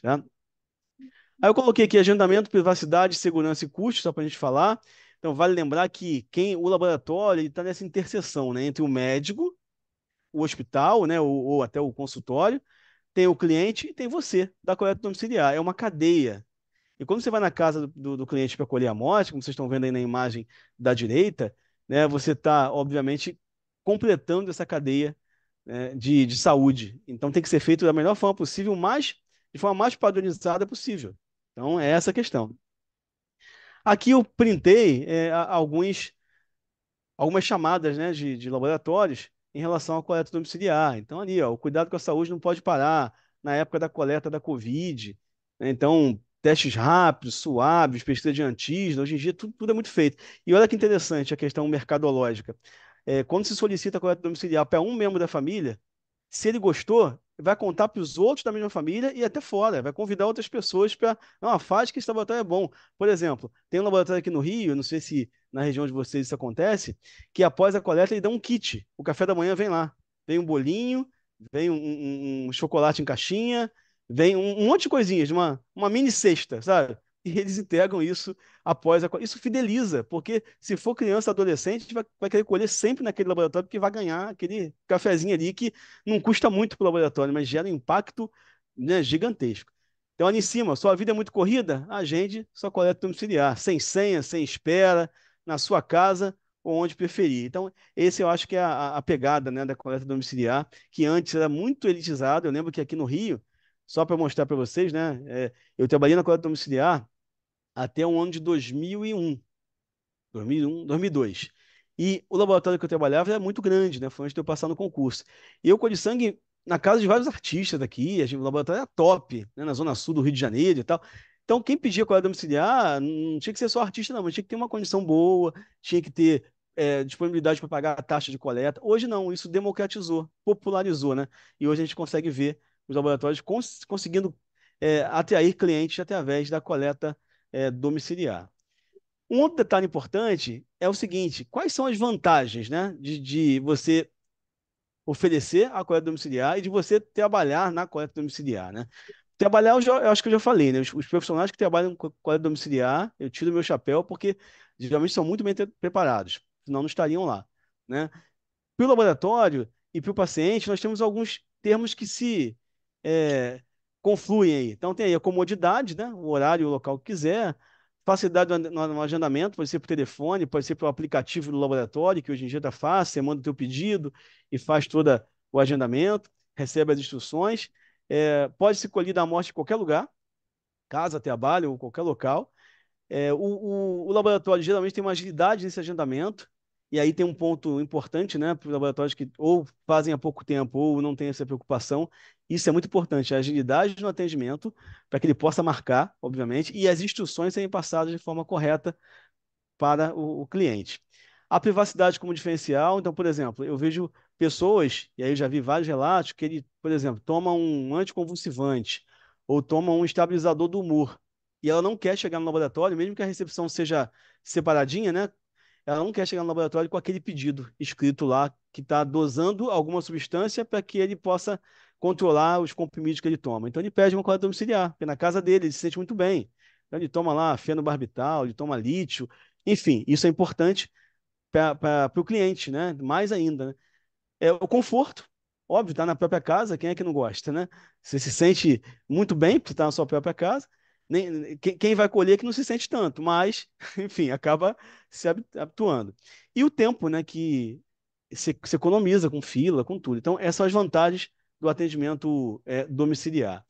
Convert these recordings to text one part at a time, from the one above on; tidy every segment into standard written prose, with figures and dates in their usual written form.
Tá? Aí eu coloquei aqui agendamento, privacidade, segurança e custo, só para a gente falar. Então, vale lembrar que o laboratório está nessa interseção, né, entre o médico, o hospital, né, ou até o consultório, tem o cliente e tem você, da coleta domiciliar. É uma cadeia. E quando você vai na casa do cliente para colher a amostra, como vocês estão vendo aí na imagem da direita, né, você está, obviamente, completando essa cadeia, né, de saúde. Então tem que ser feito da melhor forma possível, de forma mais padronizada possível. Então é essa a questão. Aqui eu printei algumas chamadas, né, de laboratórios em relação à coleta domiciliar. Então, ali, ó, o cuidado com a saúde não pode parar na época da coleta da Covid, né? Então, testes rápidos, suaves, pesquisa de antígeno, hoje em dia tudo é muito feito. E olha que interessante a questão mercadológica. Quando se solicita a coleta domiciliar para um membro da família, se ele gostou, vai contar para os outros da mesma família e até fora, vai convidar outras pessoas para, não, faz que esse laboratório é bom. Por exemplo, tem um laboratório aqui no Rio, não sei se na região de vocês isso acontece, que após a coleta ele dá um kit. O café da manhã vem lá. Vem um bolinho, vem um chocolate em caixinha, vem um monte de coisinhas, uma mini cesta, sabe? E eles entregam isso após a. Isso fideliza, porque se for criança, adolescente, a gente vai querer colher sempre naquele laboratório, porque vai ganhar aquele cafezinho ali que não custa muito para o laboratório, mas gera um impacto, né, gigantesco. Então, ali em cima, sua vida é muito corrida? Agende sua coleta domiciliar, sem senha, sem espera, na sua casa ou onde preferir. Então, esse eu acho que é a pegada, né, da coleta domiciliar, que antes era muito elitizado. Eu lembro que aqui no Rio, só para mostrar para vocês, né, eu trabalhei na coleta domiciliar até o ano de 2001. 2001, 2002. E o laboratório que eu trabalhava era muito grande, né? Foi antes de eu passar no concurso. E eu colhi sangue na casa de vários artistas daqui, o laboratório era top, né? Na zona sul do Rio de Janeiro e tal. Então, quem pedia coleta domiciliar não tinha que ser só artista, não, mas tinha que ter uma condição boa, tinha que ter disponibilidade para pagar a taxa de coleta. Hoje não, isso democratizou, popularizou, né? E hoje a gente consegue ver os laboratórios conseguindo atrair clientes através da coleta domiciliar. Um outro detalhe importante é o seguinte: quais são as vantagens, né, de você oferecer a coleta domiciliar e de você trabalhar na coleta domiciliar, né? Trabalhar, eu acho que eu já falei, né? Os profissionais que trabalham com coleta domiciliar, eu tiro meu chapéu porque geralmente são muito bem preparados, senão não estariam lá, né? Para o laboratório e para o paciente, nós temos alguns termos que se é, confluem aí. Então, tem aí a comodidade, né? O horário e o local que quiser. Facilidade no agendamento, pode ser por telefone, pode ser pelo aplicativo do laboratório, que hoje em dia está fácil. Você manda o teu pedido e faz todo o agendamento, recebe as instruções. Pode ser colhida a amostra em qualquer lugar, casa, trabalho ou qualquer local. O laboratório geralmente tem uma agilidade nesse agendamento, e aí tem um ponto importante, né, para os laboratórios que ou fazem há pouco tempo ou não têm essa preocupação. Isso é muito importante, a agilidade no atendimento, para que ele possa marcar, obviamente, e as instruções serem passadas de forma correta para o cliente. A privacidade como diferencial, então, por exemplo, eu vejo pessoas, e aí eu já vi vários relatos, que ele, por exemplo, toma um anticonvulsivante ou toma um estabilizador do humor, e ela não quer chegar no laboratório, mesmo que a recepção seja separadinha, né? Ela não quer chegar no laboratório com aquele pedido escrito lá, que está dosando alguma substância para que ele possa controlar os comprimidos que ele toma. Então ele pede uma coleta domiciliar, porque na casa dele ele se sente muito bem. Então ele toma lá fenobarbital, ele toma lítio, enfim, isso é importante para o cliente, né? Mais ainda, né? O conforto, óbvio, tá na própria casa, quem é que não gosta, né? Você se sente muito bem por estar na sua própria casa. Quem vai colher é que não se sente tanto, mas, enfim, acaba se habituando. E o tempo, né, que se economiza com fila, com tudo. Então, essas são as vantagens do atendimento domiciliar.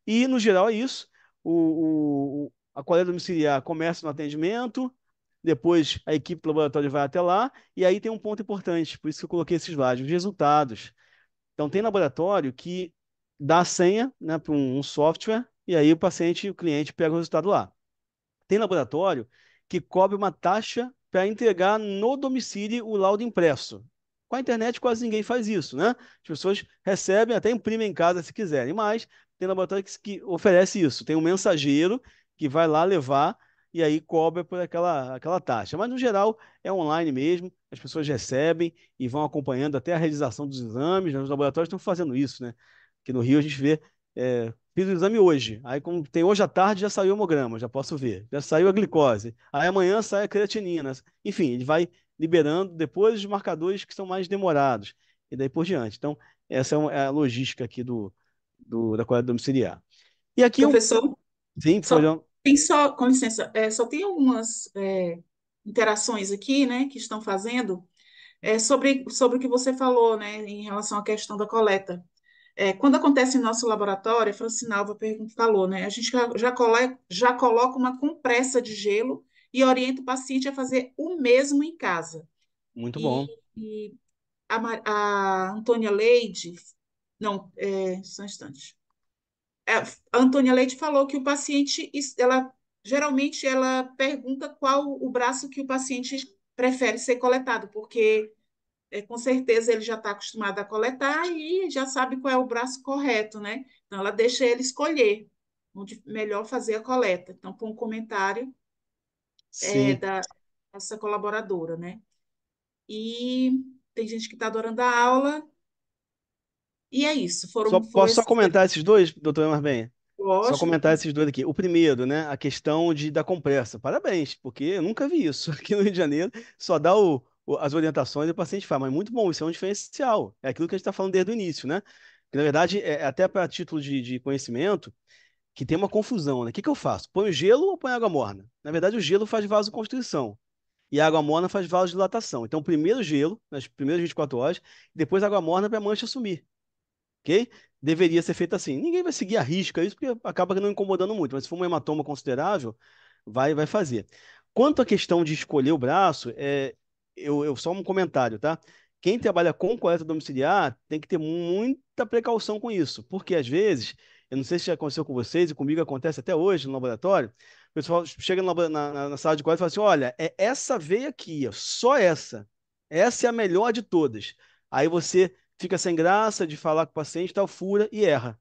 E, no geral, é isso. A coleta domiciliar começa no atendimento, depois a equipe do laboratório vai até lá, e aí tem um ponto importante, por isso que eu coloquei esses slides, os resultados. Então, tem laboratório que dá a senha, né, para um software, e aí o paciente, o cliente pega o resultado lá. Tem laboratório que cobra uma taxa para entregar no domicílio o laudo impresso. Com a internet, quase ninguém faz isso, né? As pessoas recebem, até imprimem em casa se quiserem, mas tem laboratório que oferece isso. Tem um mensageiro que vai lá levar e aí cobra por aquela taxa. Mas, no geral, é online mesmo, as pessoas recebem e vão acompanhando até a realização dos exames, né? Os laboratórios estão fazendo isso, né? Aqui no Rio a gente vê fiz o exame hoje. Aí, como tem hoje à tarde, já saiu o hemograma, já posso ver. Já saiu a glicose. Aí amanhã sai a creatinina. Enfim, ele vai liberando depois os marcadores que são mais demorados. E daí por diante. Então, essa é a logística aqui da coleta domiciliar. E aqui eu. Professor, Sim, só pode. tem só, com licença, só tem algumas interações aqui, né, que estão fazendo sobre o que você falou, né, em relação à questão da coleta. Quando acontece em nosso laboratório, a Francinalva falou, né, a gente já coloca uma compressa de gelo e orienta o paciente a fazer o mesmo em casa. Muito E, bom. e a Antônia Leide, não, só um instante. A Antônia Leite falou que o paciente, geralmente ela pergunta qual o braço que o paciente prefere ser coletado, porque com certeza ele já está acostumado a coletar e já sabe qual é o braço correto, né? Então ela deixa ele escolher onde melhor fazer a coleta. Então, por um comentário Sim. da essa colaboradora, né? E tem gente que está adorando a aula, e é isso. Foram Posso só esses, comentar esses dois, doutor Marbenha? Só lógico, comentar esses dois aqui. O primeiro, né, a questão da compressa. Parabéns, porque eu nunca vi isso. Aqui no Rio de Janeiro, só dá as orientações e o paciente faz. Mas muito bom, isso é um diferencial. É aquilo que a gente está falando desde o início, né? Que, na verdade, até para título de conhecimento, que tem uma confusão, né? O que que eu faço? Põe gelo ou põe água morna? Na verdade, o gelo faz vasoconstrição e a água morna faz vasodilatação. Então, primeiro gelo, nas primeiras 24 horas, depois água morna para a mancha sumir, ok? Deveria ser feito assim. Ninguém vai seguir a risca isso, porque acaba não incomodando muito, mas se for um hematoma considerável, vai fazer. Quanto à questão de escolher o braço, só um comentário, tá? Quem trabalha com coleta domiciliar tem que ter muita precaução com isso, porque às vezes, eu não sei se já aconteceu com vocês, e comigo acontece até hoje no laboratório, o pessoal chega na sala de coleta e fala assim: olha, é essa veia aqui, ó, só essa. Essa é a melhor de todas. Aí você fica sem graça de falar com o paciente, tal, fura e erra.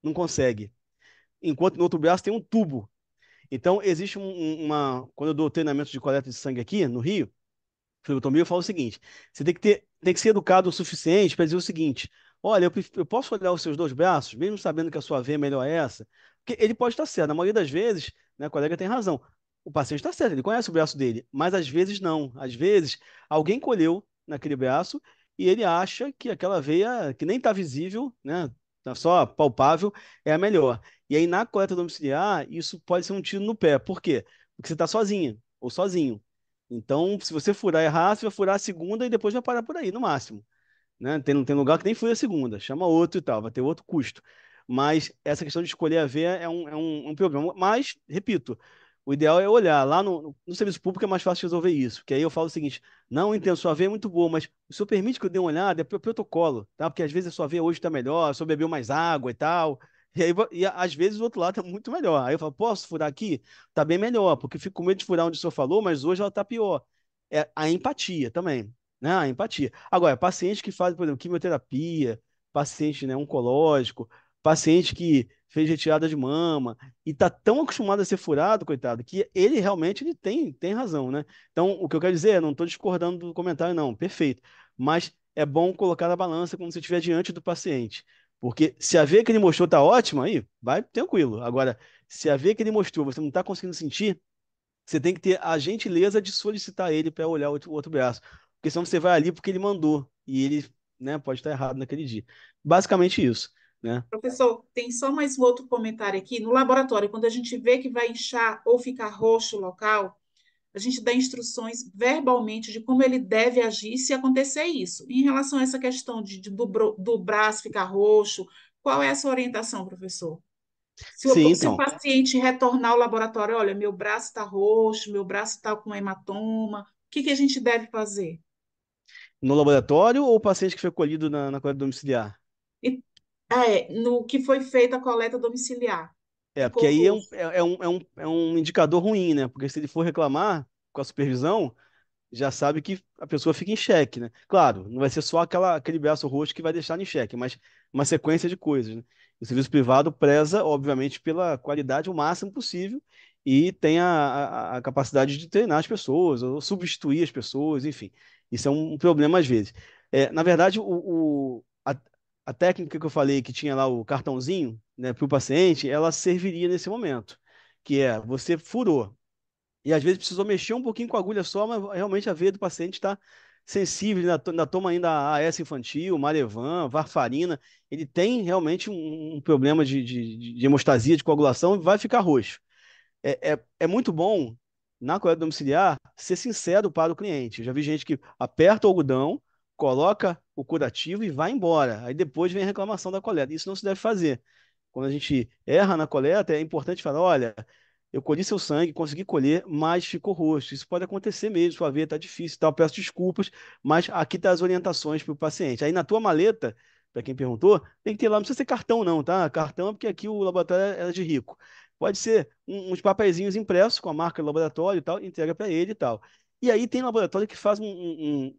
Não consegue. Enquanto no outro braço tem um tubo. Então, existe Quando eu dou treinamento de coleta de sangue aqui no Rio, flebotomia, eu falo o seguinte: você tem que ser educado o suficiente para dizer o seguinte: olha, eu posso olhar os seus dois braços, mesmo sabendo que a sua veia melhor é essa? Porque ele pode estar certo. Na maioria das vezes, né, a colega tem razão. O paciente está certo, ele conhece o braço dele, mas às vezes não. Às vezes, alguém colheu naquele braço e ele acha que aquela veia, que nem está visível, né, tá só palpável, é a melhor. E aí, na coleta domiciliar, isso pode ser um tiro no pé. Por quê? Porque você está sozinha ou sozinho. Então, se você furar errar, você vai furar a segunda e depois vai parar por aí, no máximo. Né? Tem lugar que nem fura a segunda, chama outro e tal, vai ter outro custo. Mas essa questão de escolher a veia é um problema. Mas, repito, o ideal é olhar. Lá no serviço público é mais fácil resolver isso. Que aí eu falo o seguinte: não entendo, sua veia é muito boa, mas o senhor permite que eu dê uma olhada? É pro protocolo, tá? Porque às vezes a sua veia hoje está melhor, o senhor bebeu mais água e tal. E aí, às vezes o outro lado está muito melhor. Aí eu falo: posso furar aqui? Tá bem melhor, porque eu fico com medo de furar onde o senhor falou, mas hoje ela está pior. É a empatia também, né? A empatia. Agora, paciente que faz, por exemplo, quimioterapia, paciente, né, oncológico, paciente que fez retirada de mama e tá tão acostumado a ser furado, coitado, que ele realmente ele tem razão, né? Então, o que eu quero dizer é, não estou discordando do comentário, não, perfeito. Mas é bom colocar na balança quando você estiver diante do paciente. Porque se a veia que ele mostrou tá ótima, aí vai tranquilo. Agora, se a veia que ele mostrou você não está conseguindo sentir, você tem que ter a gentileza de solicitar ele para olhar o outro braço. Porque senão você vai ali porque ele mandou. E ele, né, pode estar errado naquele dia. Basicamente isso, né? professor, tem só mais um outro comentário aqui. No laboratório, quando a gente vê que vai inchar ou ficar roxo o local, a gente dá instruções verbalmente de como ele deve agir se acontecer isso. Em relação a essa questão do braço ficar roxo, qual é a sua orientação, professor? Sim, Se o então. paciente retornar ao laboratório, olha, meu braço está roxo, meu braço está com hematoma, o que que a gente deve fazer? No laboratório ou o paciente que foi colhido na coleta domiciliar? E, no que foi feita a coleta domiciliar, Porque ficou aí é um, roxo. é, é um, é um, é um indicador ruim, né? Porque se ele for reclamar com a supervisão, já sabe que a pessoa fica em xeque, né? Claro, não vai ser só aquele braço roxo que vai deixar em xeque, mas uma sequência de coisas, né? O serviço privado preza, obviamente, pela qualidade o máximo possível e tem a capacidade de treinar as pessoas, ou substituir as pessoas, enfim. Isso é um problema às vezes. Na verdade, a técnica que eu falei que tinha lá o cartãozinho, né, para o paciente, ela serviria nesse momento, que é você furou. E às vezes precisou mexer um pouquinho com a agulha só, mas realmente a veia do paciente está sensível, ainda toma ainda AS infantil, Marevan, varfarina. Ele tem realmente um problema de hemostasia, de coagulação, e vai ficar roxo. É muito bom, na coleta domiciliar, ser sincero para o cliente. Eu já vi gente que aperta o algodão, coloca o curativo e vai embora. Aí depois vem a reclamação da coleta. Isso não se deve fazer. Quando a gente erra na coleta, é importante falar: olha, eu colhi seu sangue, consegui colher, mas ficou roxo. Isso pode acontecer mesmo, sua veia está difícil, e tal, peço desculpas, mas aqui tá as orientações para o paciente. Aí na tua maleta, para quem perguntou, tem que ter lá, não precisa ser cartão não, tá? Cartão é porque aqui o laboratório é de rico. Pode ser uns papeizinhos impressos com a marca do laboratório e tal, entrega para ele e tal. E aí tem laboratório que faz um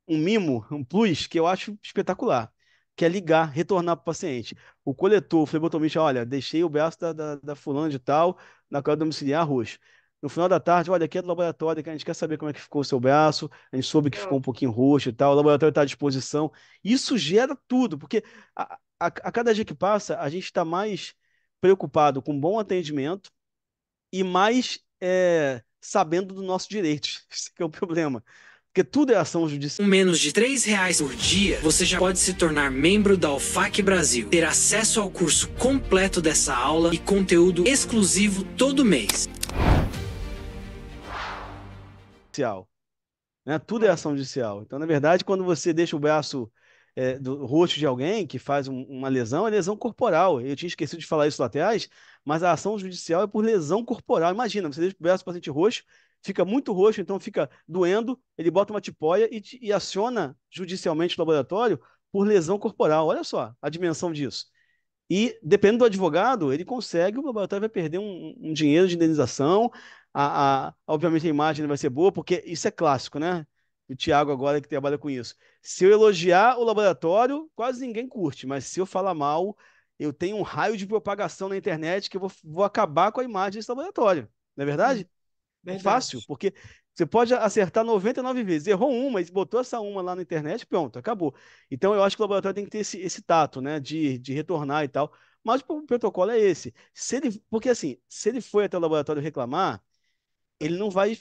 mimo, um plus, que eu acho espetacular, que é ligar, retornar para o paciente. O coletor, o flebotomista, olha, deixei o braço da fulana de tal na coleta domiciliar roxo. No final da tarde, olha, aqui é do laboratório, que a gente quer saber como é que ficou o seu braço, a gente soube que ficou um Ótimo. pouquinho roxo e tal, o laboratório está à disposição. Isso gera tudo, porque a cada dia que passa, a gente está mais preocupado com bom atendimento e mais sabendo dos nossos direitos. Esse que é o problema. Porque tudo é ação judicial. Com menos de R$ 3 por dia, você já pode se tornar membro da UFAC Brasil, ter acesso ao curso completo dessa aula e conteúdo exclusivo todo mês. Né? Tudo é ação judicial. Então, na verdade, quando você deixa o braço do rosto de alguém que faz uma lesão, é lesão corporal. Eu tinha esquecido de falar isso lá atrás, mas a ação judicial é por lesão corporal. Imagina, você deixa o braço do paciente roxo, fica muito roxo, então fica doendo, ele bota uma tipóia e aciona judicialmente o laboratório por lesão corporal. Olha só a dimensão disso. E, dependendo do advogado, ele consegue, o laboratório vai perder um dinheiro de indenização. Obviamente a imagem não vai ser boa, porque isso é clássico, né? O Thiago agora que trabalha com isso. Se eu elogiar o laboratório, quase ninguém curte, mas se eu falar mal, eu tenho um raio de propagação na internet que eu vou acabar com a imagem desse laboratório. Não é É, verdade? É fácil, verdade. porque você pode acertar 99 vezes. Errou uma, e botou essa uma lá na internet, pronto, acabou. Então eu acho que o laboratório tem que ter esse tato, né, de retornar e tal. Mas o protocolo é esse. Se ele, porque assim, se ele foi até o laboratório reclamar, ele não vai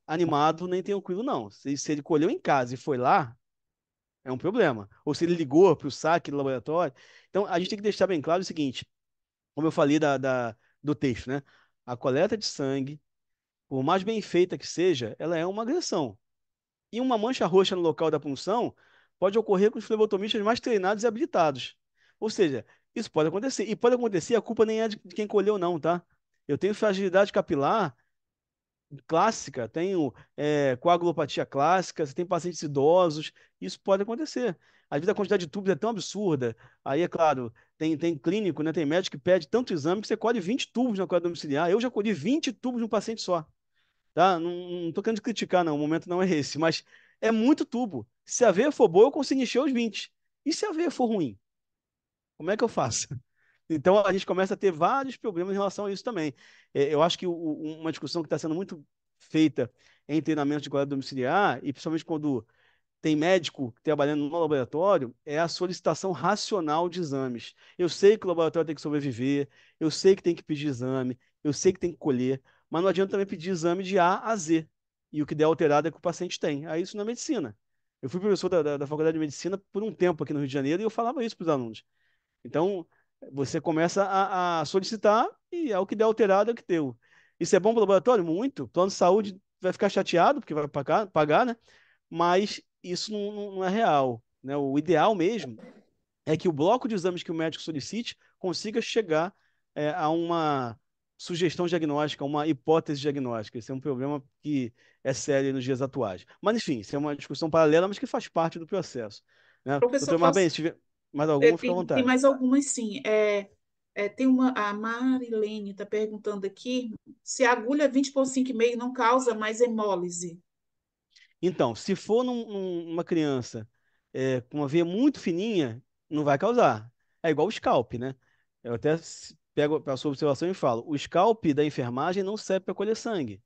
animado nem tranquilo, não. Se ele colheu em casa e foi lá, é um problema. Ou se ele ligou para o saque do laboratório. Então a gente tem que deixar bem claro o seguinte, como eu falei do texto, né? A coleta de sangue, por mais bem feita que seja, ela é uma agressão. E uma mancha roxa no local da punção pode ocorrer com os flebotomistas mais treinados e habilitados. Ou seja, isso pode acontecer. E pode acontecer, a culpa nem é de quem colheu, não, tá? Eu tenho fragilidade capilar clássica, tenho coagulopatia clássica, você tem pacientes idosos, isso pode acontecer. Às vezes a quantidade de tubos é tão absurda, aí é claro, tem clínico, né, tem médico que pede tanto exame que você colhe 20 tubos na coleta domiciliar. Eu já colhi 20 tubos num paciente só. Tá? Não tô querendo criticar, não. O momento não é esse. Mas é muito tubo. Se a veia for boa, eu consigo encher os 20. E se a veia for ruim? Como é que eu faço? Então a gente começa a ter vários problemas em relação a isso também. Eu acho que uma discussão que está sendo muito feita em treinamento de coleta domiciliar, e principalmente quando tem médico trabalhando no laboratório, é a solicitação racional de exames. Eu sei que o laboratório tem que sobreviver, eu sei que tem que pedir exame, eu sei que tem que colher, mas não adianta também pedir exame de A a Z. E o que der alterado é que o paciente tem. Aí isso na medicina. Eu fui professor da Faculdade de Medicina por um tempo aqui no Rio de Janeiro e eu falava isso para os alunos. Então, você começa a solicitar e é o que der alterado é o que deu. Isso é bom para o laboratório? Muito. O plano de saúde vai ficar chateado, porque vai pagar, né? Mas isso não é real, né? O ideal mesmo é que o bloco de exames que o médico solicite consiga chegar a uma sugestão diagnóstica, a uma hipótese diagnóstica. Esse é um problema que é sério nos dias atuais. Mas, enfim, isso é uma discussão paralela, mas que faz parte do processo, né? Professor, Doutor Marben, se tiver mais alguma, fica à tem vontade. mais algumas, sim. Tem a Marilene está perguntando aqui se a agulha 20 por 5,5 não causa mais hemólise. Então, se for numa criança com uma veia muito fininha, não vai causar. É igual o scalp, né? Eu até pego a sua observação e falo: o scalp da enfermagem não serve para colher sangue.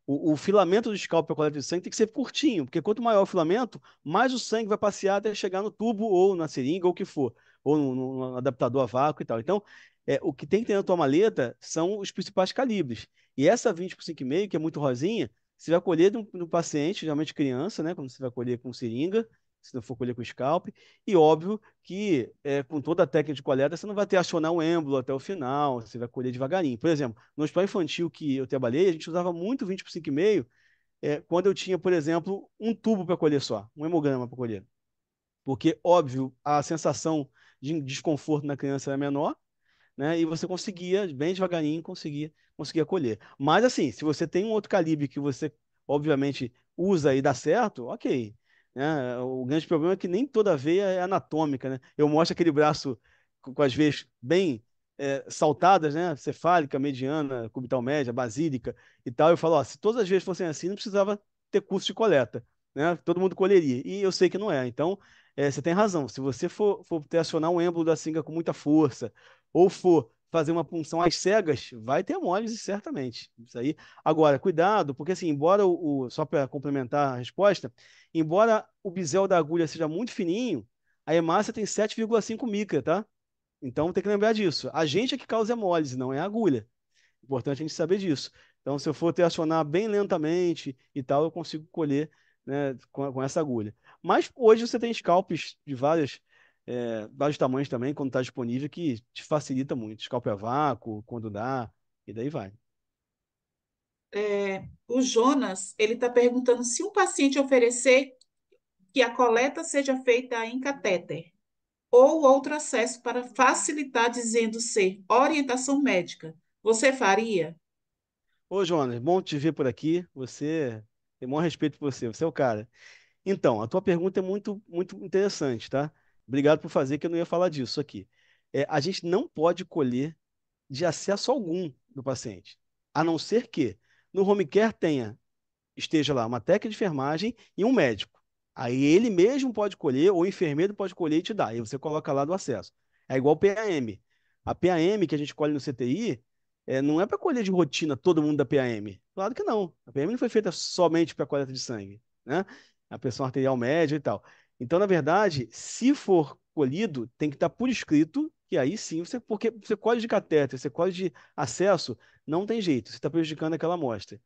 O filamento do scalp para coleta de sangue tem que ser curtinho, porque quanto maior o filamento, mais o sangue vai passear até chegar no tubo ou na seringa ou o que for, ou no adaptador a vácuo e tal. Então, o que tem que ter na tua maleta são os principais calibres. E essa 20 por 5,5, que é muito rosinha, você vai colher no paciente, geralmente criança, né? Quando você vai colher com seringa, se não for colher com scalp. E óbvio que com toda a técnica de coleta, você não vai ter acionar o êmbolo até o final, você vai colher devagarinho. Por exemplo, no hospital infantil que eu trabalhei, a gente usava muito 20 por 5,5 quando eu tinha, por exemplo, um tubo para colher só, um hemograma para colher. Porque, óbvio, a sensação de desconforto na criança era menor, né? E você conseguia, bem devagarinho, conseguia colher. Mas assim, se você tem um outro calibre que você, obviamente, usa e dá certo, ok. Né? O grande problema é que nem toda veia é anatômica, né? Eu mostro aquele braço com as veias bem saltadas, né? Cefálica, mediana, cubital média, basílica e tal. Eu falo, ó, se todas as veias fossem assim, não precisava ter curso de coleta, né? Todo mundo colheria. E eu sei que não é. Então, você tem razão. Se você for acionar um êmbolo da seringa com muita força, ou for fazer uma punção às cegas, vai ter hemólise, certamente. Isso aí. Agora, cuidado, porque assim, embora só para complementar a resposta, embora o bisel da agulha seja muito fininho, a hemácia tem 7,5 micra, tá? Então tem que lembrar disso. A gente é que causa hemólise, não é a agulha. Importante a gente saber disso. Então, se eu for acionar bem lentamente e tal, eu consigo colher, né, com essa agulha. Mas hoje você tem scalpes de vários tamanhos também, quando está disponível, que te facilita muito. Scalp a vácuo, quando dá, e daí vai. O Jonas, ele está perguntando se um paciente oferecer que a coleta seja feita em catéter ou outro acesso para facilitar, dizendo ser orientação médica. Você faria? Ô, Jonas, bom te ver por aqui. Você tem o maior respeito por você. Você é o cara. Então, a tua pergunta é muito, muito interessante, tá? Obrigado por fazer, que eu não ia falar disso aqui. A gente não pode colher de acesso algum do paciente, a não ser que no home care esteja lá uma técnica de enfermagem e um médico. Aí ele mesmo pode colher, ou o enfermeiro pode colher e te dar. Aí você coloca lá do acesso. É igual PAM. A PAM que a gente colhe no CTI não é para colher de rotina todo mundo da PAM. Claro que não. A PAM não foi feita somente para coleta de sangue, né? A pressão arterial média e tal. Então, na verdade, se for colhido, tem que estar por escrito, que aí sim, porque você colhe de catéter, você colhe de acesso, não tem jeito, você está prejudicando aquela amostra.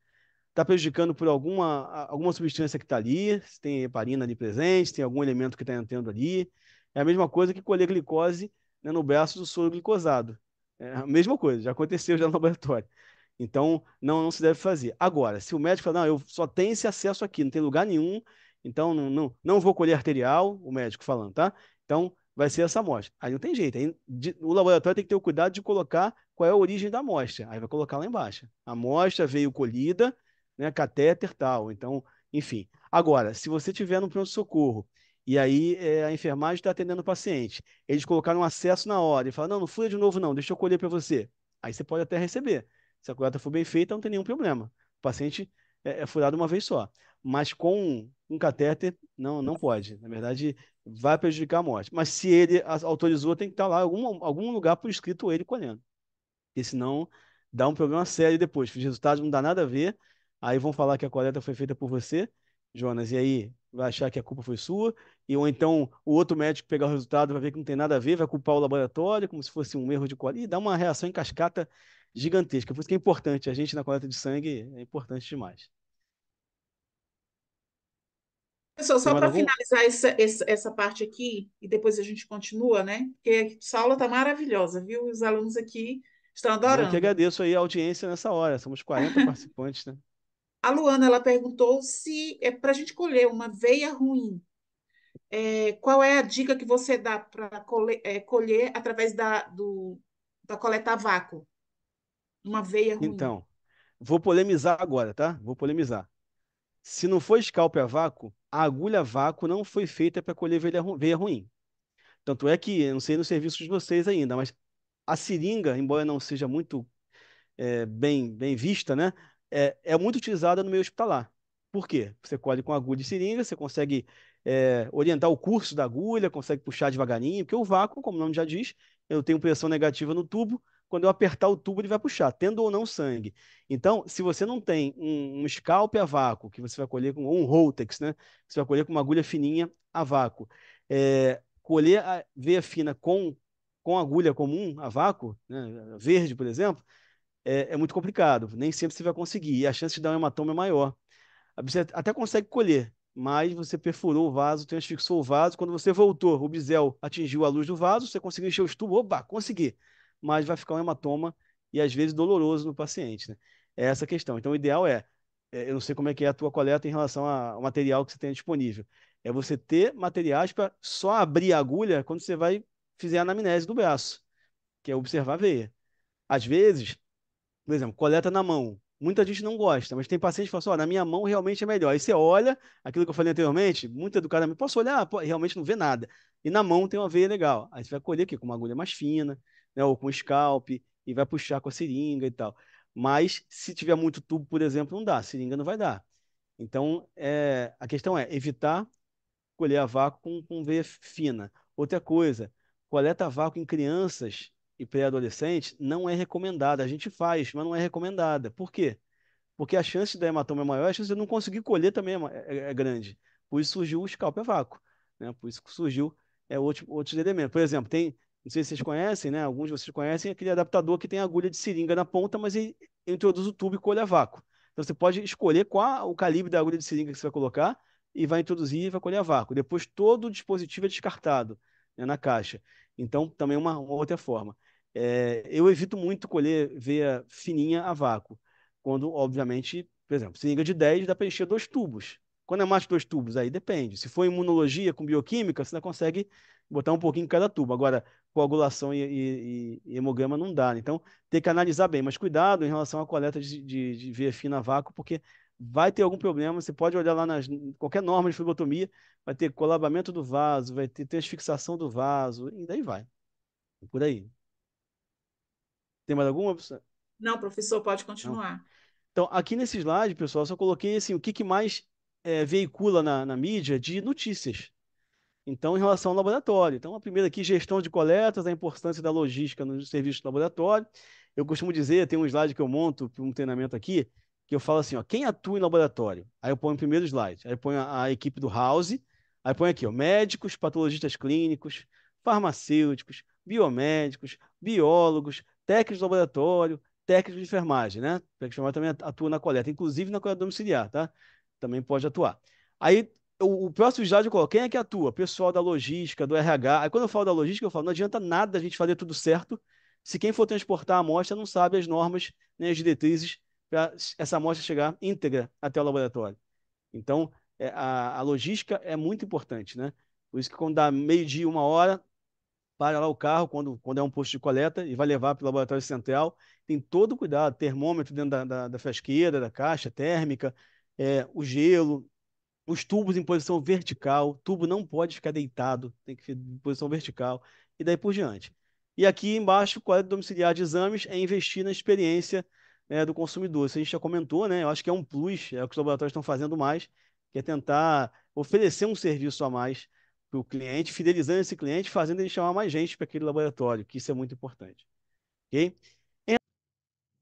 Está prejudicando por alguma substância que está ali, se tem heparina ali presente, se tem algum elemento que está entrando ali. É a mesma coisa que colher glicose, né, no braço do soro glicosado. É a mesma coisa, já aconteceu já no laboratório. Então, não se deve fazer. Agora, se o médico falar, não, eu só tenho esse acesso aqui, não tem lugar nenhum, então não vou colher arterial, o médico falando, tá? Então, vai ser essa amostra. Aí não tem jeito. Aí, o laboratório tem que ter o cuidado de colocar qual é a origem da amostra. Aí vai colocar lá embaixo. A amostra veio colhida, né, catéter tal. Então, enfim. Agora, se você tiver no pronto-socorro e aí a enfermagem está atendendo o paciente, eles colocaram um acesso na hora e falam, não fura de novo não, deixa eu colher para você. Aí você pode até receber. Se a coleta for bem feita, não tem nenhum problema. O paciente é furado uma vez só. Mas com um catéter, não pode. Na verdade, vai prejudicar a morte. Mas se ele autorizou, tem que estar lá em algum lugar por escrito ele colhendo. Porque senão dá um problema sério depois. Os resultados não dá nada a ver. Aí vão falar que a coleta foi feita por você, Jonas, e aí vai achar que a culpa foi sua. Ou então o outro médico pegar o resultado vai ver que não tem nada a ver, vai culpar o laboratório, como se fosse um erro de coleta. E dá uma reação em cascata gigantesca. Por isso que é importante. A gente na coleta de sangue é importante demais. Pessoal, Tem só mais para algum? finalizar essa parte aqui, e depois a gente continua, né? Porque essa aula está maravilhosa, viu? Os alunos aqui estão Eu que adorando. agradeço aí a audiência nessa hora. Somos 40 participantes, né? A Luana, ela perguntou se é para a gente colher uma veia ruim, qual é a dica que você dá para colher através da coleta a vácuo? Uma veia ruim. Então, vou polemizar agora, tá? Vou polemizar. Se não for scalp a vácuo, a agulha a vácuo não foi feita para colher veia ruim. Tanto é que, eu não sei nos serviços de vocês ainda, mas a seringa, embora não seja muito bem vista, né? É muito utilizada no meio hospitalar. Por quê? Você colhe com agulha e seringa, você consegue orientar o curso da agulha, consegue puxar devagarinho, porque o vácuo, como o nome já diz, eu tenho pressão negativa no tubo, quando eu apertar o tubo, ele vai puxar, tendo ou não sangue. Então, se você não tem um scalp a vácuo, que você vai colher com, ou um Rotex, né? Você vai colher com uma agulha fininha a vácuo. Colher a veia fina com agulha comum a vácuo, né? Verde, por exemplo, é muito complicado. Nem sempre você vai conseguir. E a chance de dar um hematoma é maior. Você até consegue colher, mas você perfurou o vaso, transfixou o vaso. Quando você voltou, o bisel atingiu a luz do vaso, você conseguiu encher os tubos, opa, consegui. Mas vai ficar um hematoma e às vezes doloroso no paciente, né? É essa a questão. Então, o ideal eu não sei como é que é a tua coleta em relação ao material que você tem disponível, é você ter materiais para só abrir a agulha quando você vai fizer a anamnese do braço, que é observar a veia. Às vezes, por exemplo, coleta na mão. Muita gente não gosta, mas tem paciente que fala assim, ó, na minha mão realmente é melhor. Aí você olha, aquilo que eu falei anteriormente, muito educadamente, posso olhar? Pô, realmente não vê nada. E na mão tem uma veia legal. Aí você vai colher aqui com uma agulha mais fina, né, ou com scalp, e vai puxar com a seringa e tal. Mas se tiver muito tubo, por exemplo, não dá. Seringa não vai dar. Então, a questão é evitar colher a vácuo com veia fina. Outra coisa, coleta a vácuo em crianças e pré-adolescentes não é recomendada. A gente faz, mas não é recomendada. Por quê? Porque a chance da hematoma é maior, a chance de eu não conseguir colher também é grande. Por isso surgiu o scalp a vácuo, né? Por isso que surgiu outros elementos. Por exemplo, não sei se vocês conhecem, né? Alguns de vocês conhecem aquele adaptador que tem agulha de seringa na ponta, mas ele introduz o tubo e colhe a vácuo. Então você pode escolher qual o calibre da agulha de seringa que você vai colocar e vai introduzir e vai colher a vácuo. Depois todo o dispositivo é descartado, né, na caixa. Então também é uma outra forma. Eu evito muito colher veia fininha a vácuo quando, obviamente, por exemplo, seringa de 10 dá para encher 2 tubos. Quando é mais de 2 tubos, aí depende. Se for imunologia com bioquímica, você ainda consegue botar um pouquinho em cada tubo. Agora, coagulação e hemograma não dá, né? Então, tem que analisar bem. Mas cuidado em relação à coleta de veia fina a vácuo, porque vai ter algum problema. Você pode olhar lá qualquer norma de fluidotomia, vai ter colabamento do vaso, vai ter transfixação do vaso, e daí vai. Por aí. Tem mais alguma? Não, professor, pode Não? continuar. Então, aqui nesse slide, pessoal, só coloquei assim, o que, que mais veicula na mídia de notícias. Então, em relação ao laboratório. Então, a primeira aqui, gestão de coletas, a importância da logística no serviço de laboratório. Eu costumo dizer, tem um slide que eu monto para um treinamento aqui, que eu falo assim, ó, quem atua em laboratório? Aí eu ponho o primeiro slide, aí eu ponho a equipe do House, aí ponho aqui, ó, médicos, patologistas clínicos, farmacêuticos, biomédicos, biólogos, técnicos de laboratório, técnicos de enfermagem, né? Técnico de enfermagem também atua na coleta, inclusive na coleta domiciliar, tá? Também pode atuar. Aí o próximo slide eu coloco, quem é que atua? Pessoal da logística, do RH. Aí quando eu falo da logística, eu falo, não adianta nada a gente fazer tudo certo se quem for transportar a amostra não sabe as normas, né, as diretrizes para essa amostra chegar íntegra até o laboratório. Então, a logística é muito importante, né? Por isso que quando dá meio-dia, 1 hora, para lá o carro, quando é um posto de coleta, e vai levar para o laboratório central, tem todo o cuidado, termômetro dentro da frasqueira, da caixa térmica, o gelo, os tubos em posição vertical, o tubo não pode ficar deitado, tem que ficar em posição vertical, e daí por diante. E aqui embaixo, coleta domiciliar de exames é investir na experiência, né, do consumidor. Isso a gente já comentou, né? Eu acho que é um plus, é o que os laboratórios estão fazendo mais, que é tentar oferecer um serviço a mais para o cliente, fidelizando esse cliente, fazendo ele chamar mais gente para aquele laboratório, que isso é muito importante. Ok?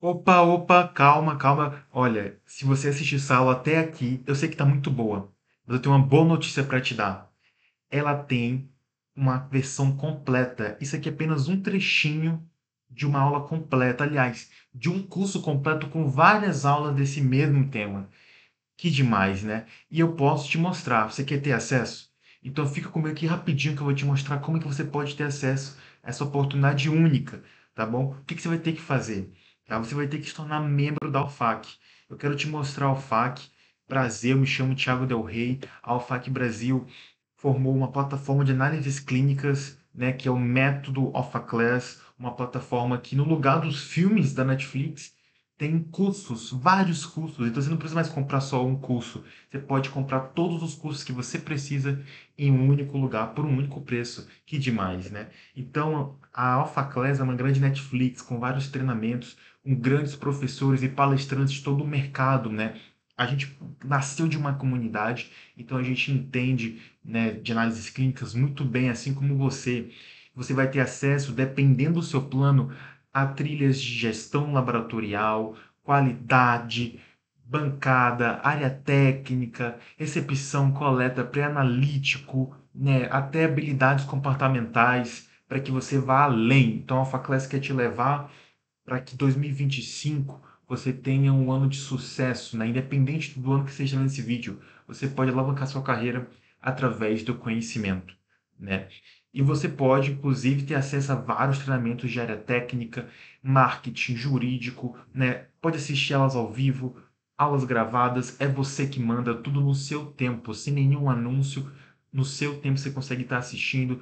Opa, opa, calma, calma. Olha, se você assistiu essa aula até aqui, eu sei que tá muito boa, mas eu tenho uma boa notícia para te dar. Ela tem uma versão completa. Isso aqui é apenas um trechinho de uma aula completa, aliás, de um curso completo com várias aulas desse mesmo tema. Que demais, né? E eu posso te mostrar. Você quer ter acesso? Então fica comigo aqui rapidinho que eu vou te mostrar como que você pode ter acesso a essa oportunidade única, tá bom? O que que você vai ter que fazer? Tá? Você vai ter que se tornar membro da UFAC. Eu quero te mostrar a UFAC. Prazer, eu me chamo Thiago Del Rey. A UFAC Brasil formou uma plataforma de análises clínicas, né, que é o método of a Class, uma plataforma que no lugar dos filmes da Netflix tem cursos, vários cursos. Então você não precisa mais comprar só um curso. Você pode comprar todos os cursos que você precisa em um único lugar, por um único preço. Que demais, né? Então a Alpha Class é uma grande Netflix com vários treinamentos, com grandes professores e palestrantes de todo o mercado, né? A gente nasceu de uma comunidade, então a gente entende, né, de análises clínicas muito bem, assim como você. Você vai ter acesso, dependendo do seu plano, a trilhas de gestão laboratorial, qualidade, bancada, área técnica, recepção, coleta, pré-analítico, né, até habilidades comportamentais para que você vá além. Então, a Faclass quer te levar para que 2025 você tenha um ano de sucesso, né? Independente do ano que seja nesse vídeo, você pode alavancar sua carreira através do conhecimento, né? E você pode, inclusive, ter acesso a vários treinamentos de área técnica, marketing, jurídico, né? Pode assistir aulas ao vivo, aulas gravadas, é você que manda tudo no seu tempo, sem nenhum anúncio, no seu tempo você consegue estar assistindo,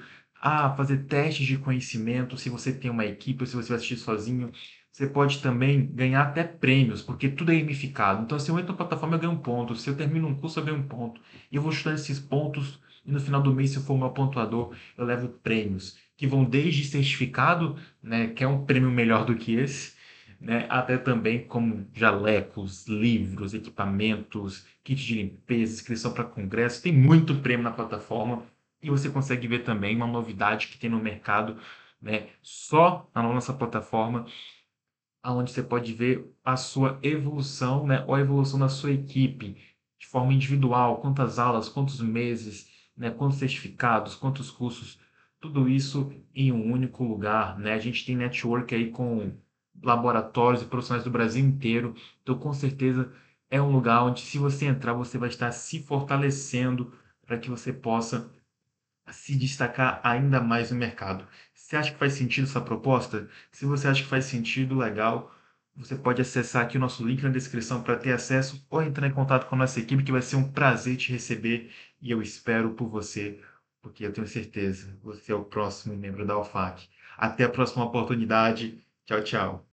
fazer testes de conhecimento, se você tem uma equipe ou se você vai assistir sozinho. Você pode também ganhar até prêmios, porque tudo é gamificado. Então, se eu entro na plataforma, eu ganho um ponto. Se eu termino um curso, eu ganho um ponto. E eu vou estudando esses pontos, e no final do mês, se eu for o meu pontuador, eu levo prêmios, que vão desde certificado, né, que é um prêmio melhor do que esse, né, até também como jalecos, livros, equipamentos, kit de limpeza, inscrição para congresso. Tem muito prêmio na plataforma. E você consegue ver também uma novidade que tem no mercado, né, só na nossa plataforma, onde você pode ver a sua evolução, né, ou a evolução da sua equipe, de forma individual, quantas aulas, quantos meses, né, quantos certificados, quantos cursos, tudo isso em um único lugar, né? A gente tem network aí com laboratórios e profissionais do Brasil inteiro, então com certeza é um lugar onde, se você entrar, você vai estar se fortalecendo para que você possa se destacar ainda mais no mercado. Você acha que faz sentido essa proposta? Se você acha que faz sentido, legal, você pode acessar aqui o nosso link na descrição para ter acesso ou entrar em contato com a nossa equipe, que vai ser um prazer te receber e eu espero por você, porque eu tenho certeza, você é o próximo membro da UFAC. Até a próxima oportunidade. Tchau, tchau.